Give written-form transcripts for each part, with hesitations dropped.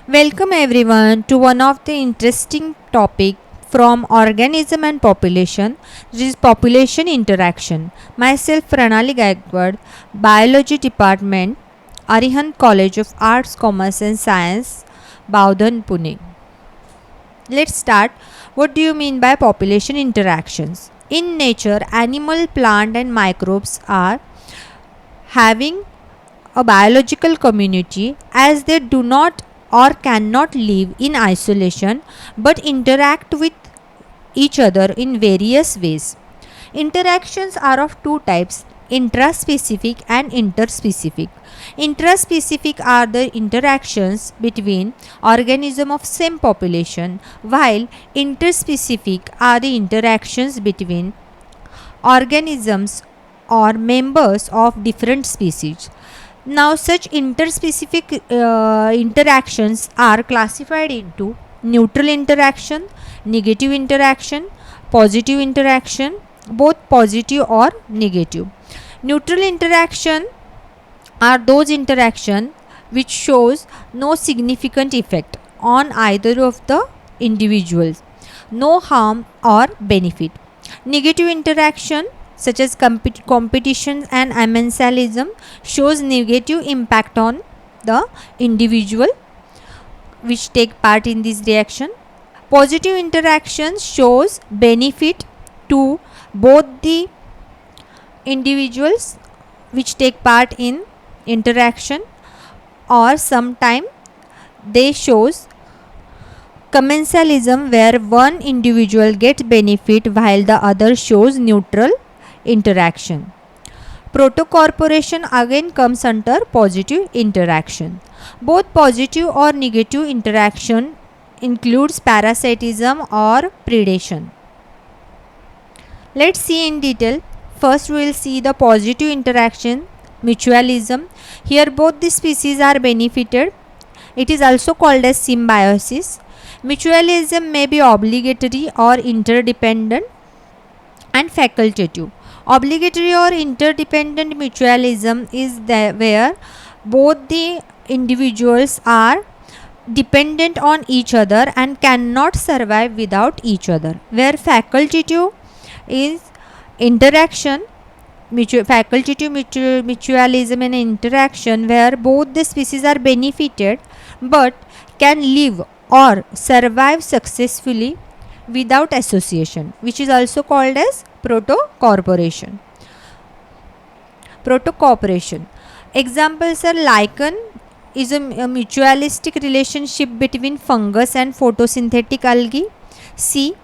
Welcome everyone to one of the interesting topic from organism and population, which is population interaction. Myself Pranali Gaikwad, Biology Department, Arihant College of Arts, Commerce and Science, Bowdhan, Pune. Let's start. What do you mean by population interactions? In nature, animal, plant and microbes are having a biological community as they do not or cannot live in isolation but interact with each other in various ways. Interactions are of two types, intraspecific and interspecific. Intraspecific are the interactions between organisms of same population, while interspecific are the interactions between organisms or members of different species. Now, such interspecific interactions are classified into neutral interaction, negative interaction, positive interaction, both positive or negative. Neutral interaction are those interaction which shows no significant effect on either of the individuals, no harm or benefit. Negative interaction such as competition and amensalism shows negative impact on the individual which take part in this reaction. Positive interaction shows benefit to both the individuals which take part in interaction, or sometime they shows commensalism where one individual gets benefit while the other shows neutral interaction. Protocorporation again comes under positive interaction. Both positive or negative interaction includes parasitism or predation. Let's see in detail. First we will see the positive interaction, mutualism. Here both the species are benefited. It is also called as symbiosis. Mutualism may be obligatory or interdependent and facultative. Obligatory or interdependent mutualism is where both the individuals are dependent on each other and cannot survive without each other. Where facultative is interaction, facultative mutualism and interaction where both the species are benefited but can live or survive successfully without association, which is also called as protocorporation. Examples are lichen is a mutualistic relationship between fungus and photosynthetic algae. C.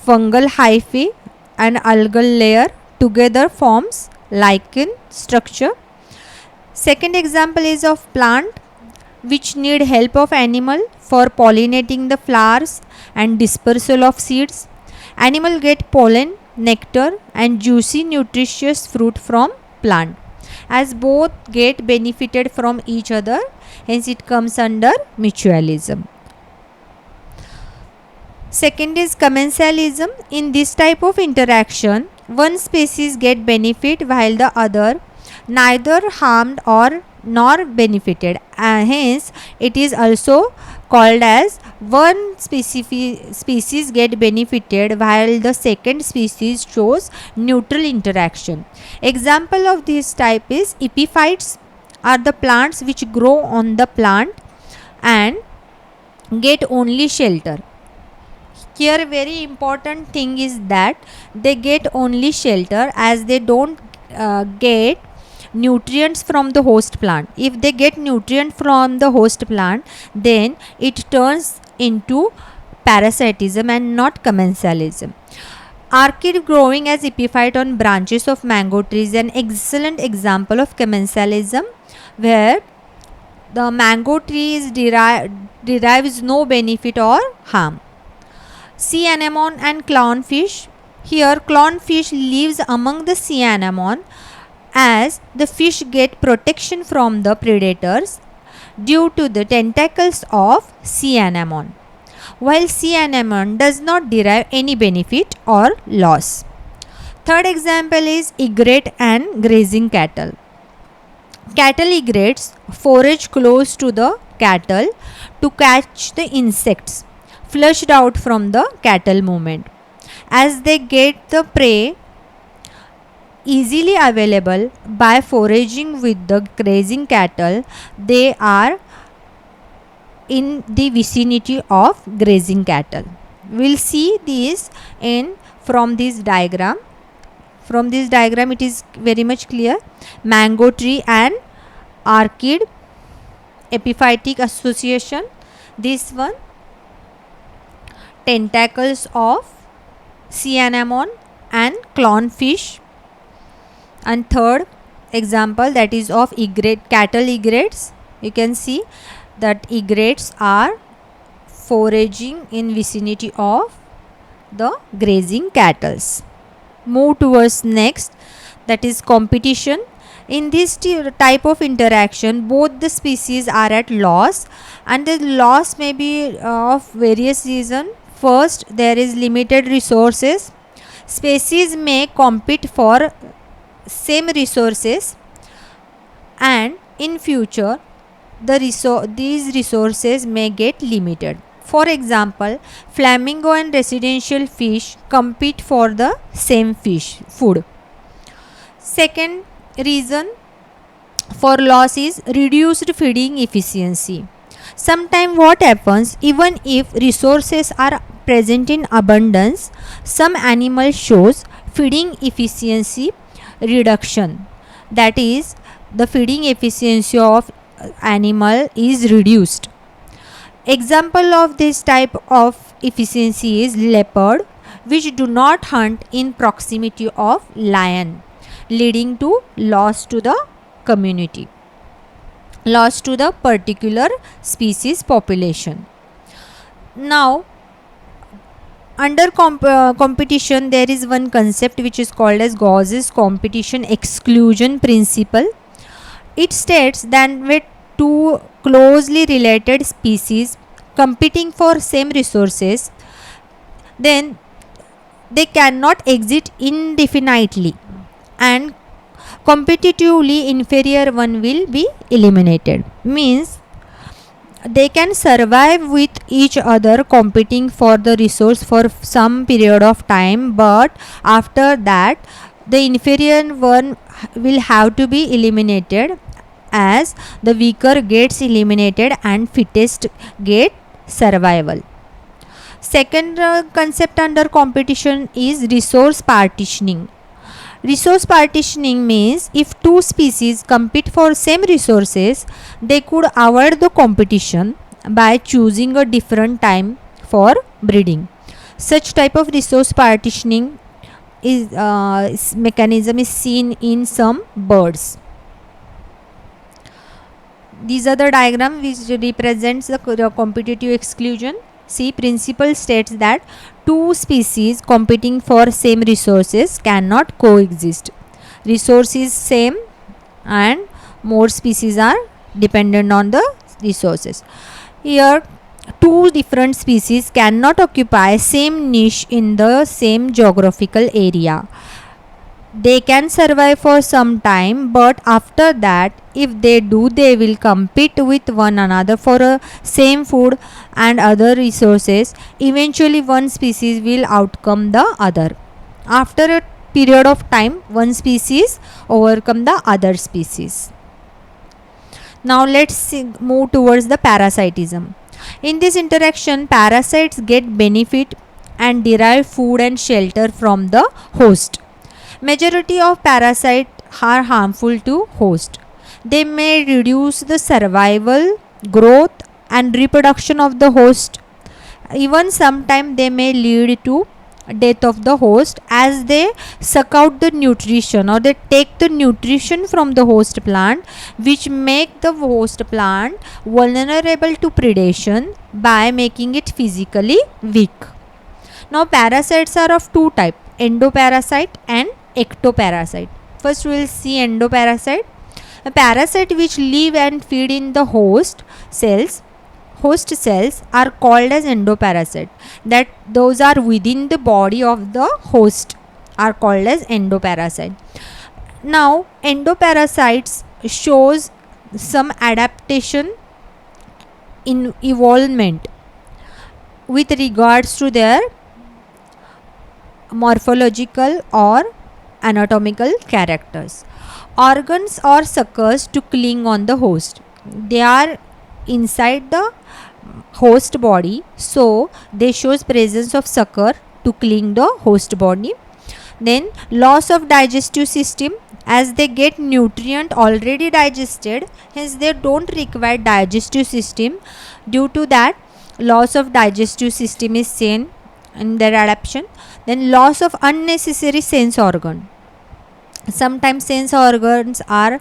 Fungal hyphae and algal layer together forms lichen structure. Second example is of plant which need help of animal for pollinating the flowers and dispersal of seeds. Animal get pollen, nectar and juicy nutritious fruit from plant. As both get benefited from each other, hence it comes under mutualism. Second is commensalism. In this type of interaction, one species get benefit while the other neither harmed or nor benefited. Hence, it is also called as one species get benefited while the second species shows neutral interaction. Example of this type is epiphytes are the plants which grow on the plant and get only shelter. Here very important thing is that they get only shelter as they don't get nutrients from the host plant. If they get nutrient from the host plant, then it turns into parasitism and not commensalism. Orchid growing as epiphyte on branches of mango trees is an excellent example of commensalism where the mango tree is derives no benefit or harm. Sea anemone and clownfish. Here clownfish lives among the sea anemone as the fish get protection from the predators due to the tentacles of sea anemone, while sea anemone does not derive any benefit or loss. Third example is egret and grazing cattle. Cattle egrets forage close to the cattle to catch the insects flushed out from the cattle movement. As they get the prey easily available by foraging with the grazing cattle, they are in the vicinity of grazing cattle. We'll see this in from this diagram. From this diagram it is very much clear. Mango tree and archid epiphytic association. This one, tentacles of sea anemone and clownfish. And third example, that is of egret, cattle egrets. You can see that egrets are foraging in vicinity of the grazing cattle. Move towards next, that is competition. In this type of interaction, both the species are at loss, and the loss may be of various reasons. First, there is limited resources. Species may compete for same resources, and in future these resources may get limited. For example, flamingo and residential fish compete for the same fish food. Second reason for loss is reduced feeding efficiency. Sometimes what happens, even if resources are present in abundance, some animal shows feeding efficiency reduction. That is, the feeding efficiency of animal is reduced. Example of this type of efficiency is leopard, which do not hunt in proximity of lion, leading to loss to the community, loss to the particular species population. Now, under competition, there is one concept which is called as Gauss's competition exclusion principle. It states that with two closely related species competing for same resources, then they cannot exist indefinitely, and competitively inferior one will be eliminated. Means they can survive with each other competing for the resource for some period of time, but after that the inferior one will have to be eliminated, as the weaker gets eliminated and fittest get survival. Second concept under competition is resource partitioning. Resource partitioning means if two species compete for same resources, they could avoid the competition by choosing a different time for breeding. Such type of resource partitioning mechanism is seen in some birds. These are the diagram which represents the competitive exclusion. See, principle states that two species competing for same resources cannot coexist. Resource is same and more species are dependent on the resources. Here, two different species cannot occupy same niche in the same geographical area. They can survive for some time, but after that, if they do, they will compete with one another for a same food and other resources. Eventually one species will outcome the other. After a period of time, one species overcome the other species. Now let's move towards the parasitism. In this interaction, parasites get benefit and derive food and shelter from the host. Majority of parasites are harmful to host. They may reduce the survival, growth and reproduction of the host. Even sometimes they may lead to death of the host, as they suck out the nutrition or they take the nutrition from the host plant, which make the host plant vulnerable to predation by making it physically weak. Now parasites are of two types, endoparasite and ectoparasite. First we will see endoparasite. A parasite which live and feed in the host cells are called as endoparasite. That those are within the body of the host are called as endoparasite. Now endoparasites shows some adaptation in evolvement with regards to their morphological or anatomical characters. Organs or suckers to cling on the host. They are inside the host body, so they shows presence of sucker to cling the host body. Then loss of digestive system, as they get nutrient already digested, hence they don't require digestive system. Due to that, loss of digestive system is seen in their adaptation. Then loss of unnecessary sense organ. Sometimes sense organs are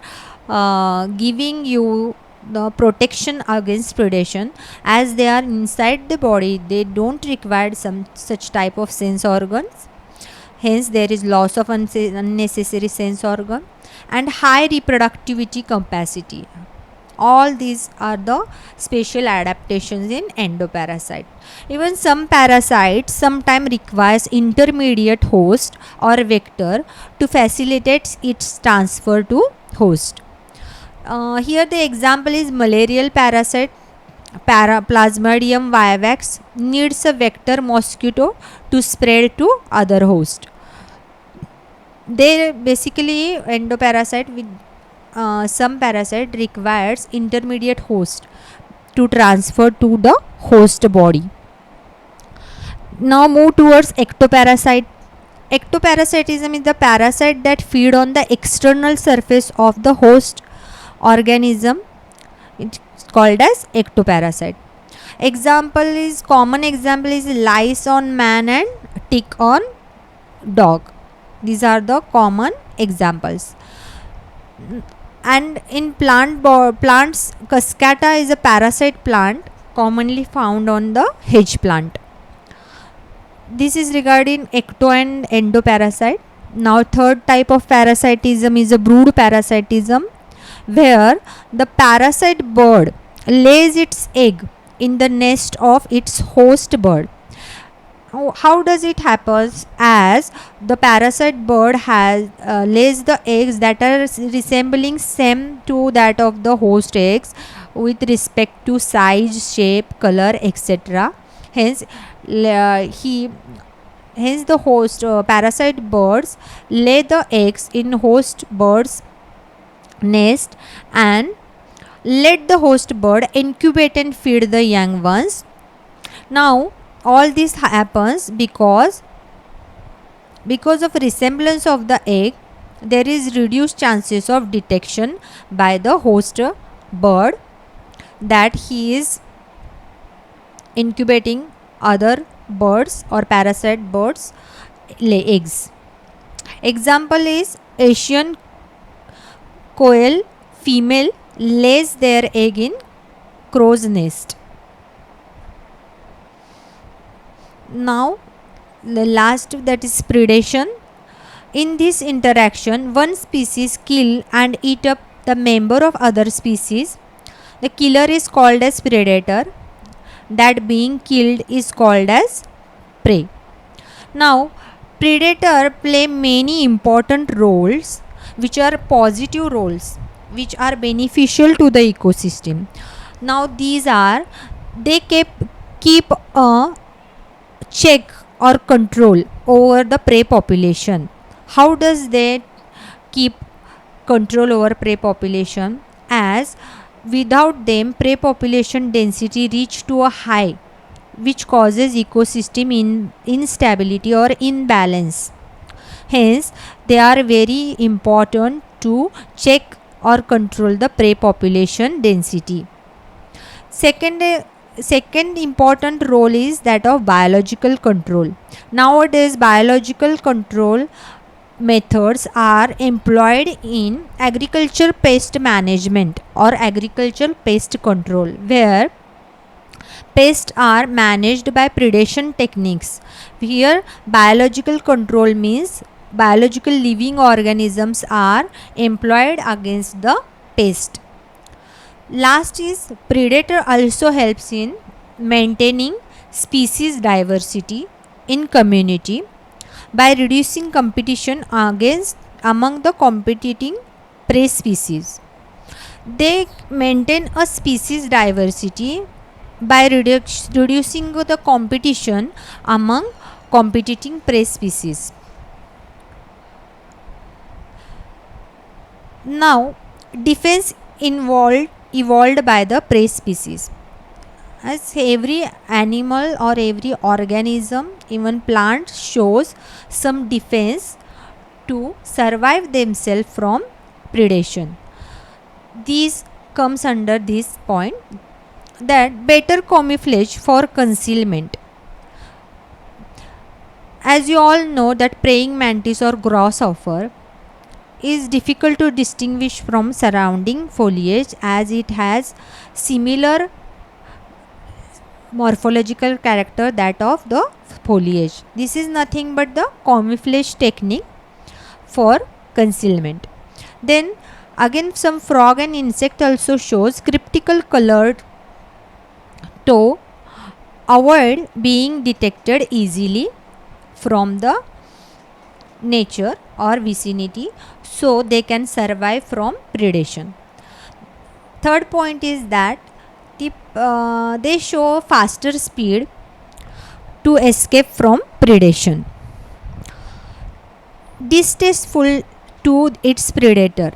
giving you the protection against predation. As they are inside the body, they don't require some such type of sense organs, hence there is loss of unnecessary sense organ. And high reproductivity capacity, all these are the special adaptations in endoparasite. Even some parasites sometimes requires intermediate host or vector to facilitate its transfer to host. Here the example is malarial parasite Plasmodium vivax needs a vector mosquito to spread to other host. They basically endoparasite with some parasite requires intermediate host to transfer to the host body. Now move towards ectoparasite. Ectoparasitism is the parasite that feed on the external surface of the host organism. It's called as ectoparasite. Common example is lice on man and tick on dog. These are the common examples. And in plants, Cascata is a parasite plant commonly found on the hedge plant. This is regarding ecto and endoparasite. Now third type of parasitism is a brood parasitism, where the parasite bird lays its egg in the nest of its host bird. How does it happen? As the parasite bird has lays the eggs that are resembling same to that of the host eggs with respect to size, shape, color, etc. Hence the host parasite birds lay the eggs in host bird's nest and let the host bird incubate and feed the young ones. Now all this happens because of resemblance of the egg, there is reduced chances of detection by the host bird that he is incubating other birds or parasite birds lay eggs. Example is Asian quail female lays their egg in crow's nest. Now the last, that is predation. In this interaction, one species kill and eat up the member of other species. The killer is called as predator, that being killed is called as prey. Now predator play many important roles which are positive roles, which are beneficial to the ecosystem. Now these are, they keep a check or control over the prey population. How does they keep control over prey population? As without them, prey population density reach to a high, which causes ecosystem instability or imbalance. Hence they are very important to check or control the prey population density. Second important role is that of biological control. Nowadays biological control methods are employed in agriculture pest management or agricultural pest control, where pests are managed by predation techniques. Here biological control means biological living organisms are employed against the pest. Last is predator also helps in maintaining species diversity in community by reducing competition among the competing prey species. They maintain a species diversity by reducing the competition among competing prey species. Now, defense evolved by the prey species. As every animal or every organism, even plant, shows some defense to survive themselves from predation. These comes under this point, that better camouflage for concealment. As you all know that praying mantis or grasshopper is difficult to distinguish from surrounding foliage, as it has similar morphological character that of the foliage. This is nothing but the camouflage technique for concealment. Then again, some frog and insect also shows cryptical colored to avoid being detected easily from the nature or vicinity, so they can survive from predation. Third point is that they show faster speed to escape from predation. Distasteful to its predator.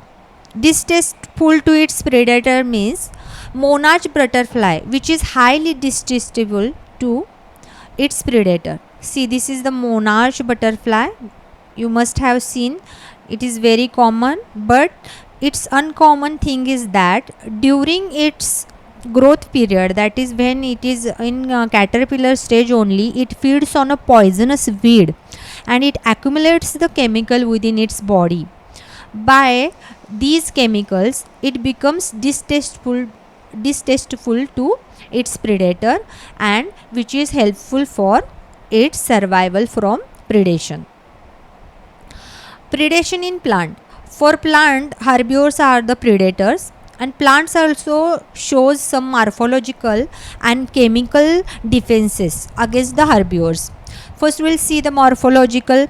Distasteful to its predator means monarch butterfly, which is highly distasteful to its predator. See, this is the monarch butterfly. You must have seen, it is very common, but its uncommon thing is that during its growth period, that is when it is in caterpillar stage only, it feeds on a poisonous weed and it accumulates the chemical within its body. By these chemicals, it becomes distasteful to its predator, and which is helpful for its survival from predation. Predation in plant. For plant, herbivores are the predators, and plants also shows some morphological and chemical defenses against the herbivores. First we'll see the morphological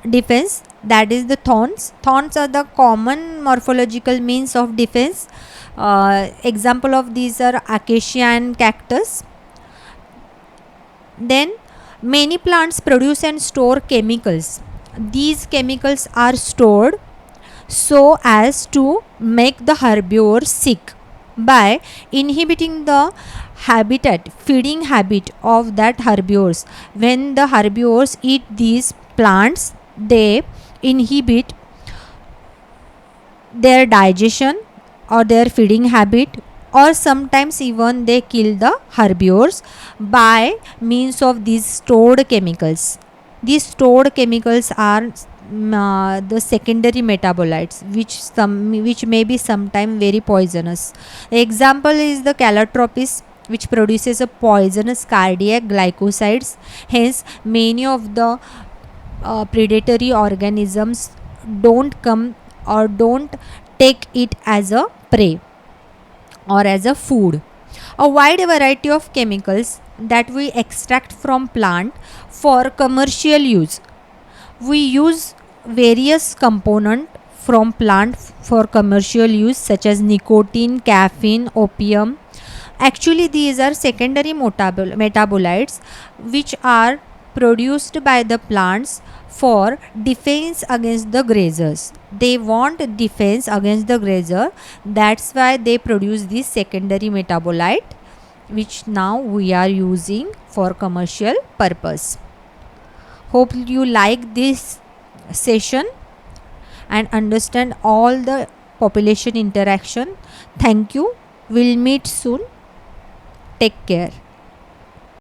defense, that is the thorns. Thorns are the common morphological means of defense. Example of these are acacia and cactus. Then many plants produce and store chemicals. These chemicals are stored so as to make the herbivore sick by inhibiting the feeding habit of that herbivores. When the herbivores eat these plants, they inhibit their digestion or their feeding habit, or sometimes even they kill the herbivores by means of these stored chemicals. These stored chemicals are the secondary metabolites, which may be sometime very poisonous. Example is the calotropis, which produces a poisonous cardiac glycosides. Hence many of the predatory organisms don't come or don't take it as a prey or as a food. A wide variety of chemicals that we extract from plant for commercial use. We use various components from plant for commercial use, such as nicotine, caffeine, opium. Actually, these are secondary metabolites which are produced by the plants for defense against the grazers. They want defense against the grazer, that's why they produce this secondary metabolite, which now we are using for commercial purpose. Hope you like this session and understand all the population interaction. Thank you. We'll meet soon. Take care.